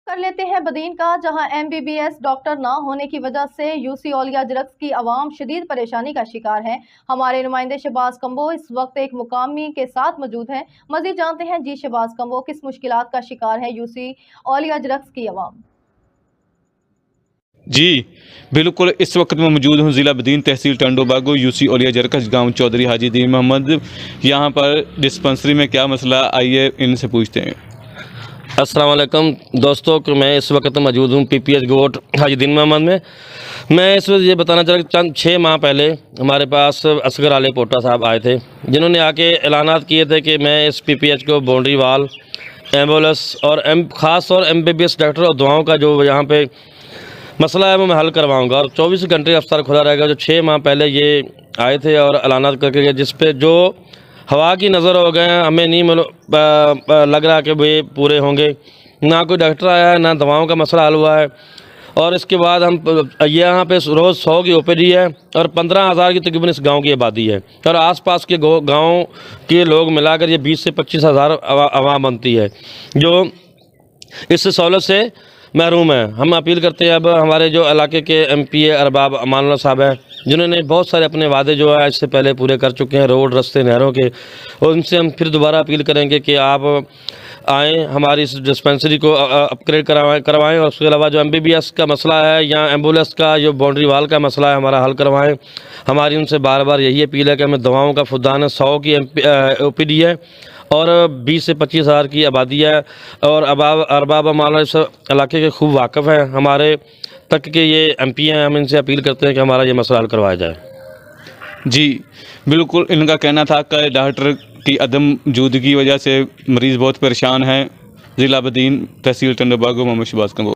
कर लेते हैं बदीन का, जहां एमबीबीएस डॉक्टर ना होने की वजह से यूसी औलिया ड्रग्स की आवाम शदीद परेशानी का शिकार है। हमारे नुमाइंदे शहबाज कम्बो इस वक्त एक मुकामी के साथ मौजूद हैं। मजीद जानते हैं। जी शहबाज कम्बो, किस मुश्किलात का शिकार है यूसी औलिया ड्रग्स की आवाम? जी बिल्कुल, इस वक्त मैं मौजूद हूँ ज़िला बदीन, तहसील टंडोबागो, यूसी औलिया जरकश, गांव चौधरी हाजी दीन मोहम्मद। यहाँ पर डिस्पेंसरी में क्या मसला, आइए इनसे पूछते हैं। अस्सलाम वालेकुम दोस्तों, कि मैं इस वक्त मौजूद हूँ पीपीएच गोट हाजी दीन मोहम्मद में। मैं इस वक्त ये बताना चाह रहा कि चंद 6 माह पहले हमारे पास असगर आले पोटा साहब आए थे, जिन्होंने आके ऐलानात किए थे कि मैं इस पीपीएच को बाउंड्री वाल, एम्बुलेंस और ख़ास तौर एमबीबीएस डॉक्टर और दवाओं का जो यहाँ पे मसला है वो मैं हल करवाऊँगा और 24 घंटे अफ्तार खुला रहेगा। जो 6 माह पहले ये आए थे और ऐलानात करके गए, जिस पे जो हवा की नज़र हो गए, हमें नहीं लग रहा कि वे पूरे होंगे। ना कोई डॉक्टर आया है, ना दवाओं का मसला हल हुआ है। और इसके बाद हम यहाँ पे रोज़ 100 की ओपीडी है और 15,000 की तकरीबन इस गांव की आबादी है और आसपास के गांव के लोग मिलाकर ये 20 से 25,000 आवाम बनती है, जो इस सहूलत से महरूम है। हम अपील करते हैं अब हमारे जो इलाके के एमपीए अरबाब अमानुल्लाह साहब हैं, जिन्होंने बहुत सारे अपने वादे जो है इससे पहले पूरे कर चुके हैं, रोड, रास्ते, नहरों के, और उनसे हम फिर दोबारा अपील करेंगे कि आप आएँ, हमारी इस डिस्पेंसरी को अपग्रेड करवाएँ और उसके अलावा जो एमबीबीएस का मसला है या एम्बुलेंस का जो बाउंड्री वाल का मसला है हमारा हल करवाएँ। हमारी उनसे बार बार यही अपील है कि हमें दवाओं का फुद्दान है, 100 की ओपीडी है और 20 से 25,000 की आबादी है और अरबाब अमानुल्लाह इस इलाके के खूब वाकिफ़ हैं, हमारे तक के ये एमपी हैं। हम इनसे अपील करते हैं कि हमारा ये मसला हल करवाया जाए। जी बिल्कुल, इनका कहना था कि डॉक्टर की अदम मौजूदगी की वजह से मरीज़ बहुत परेशान हैं। ज़िला बदीन, तहसील टंडोबागो, मोहम्मद शहबाज कम्बो।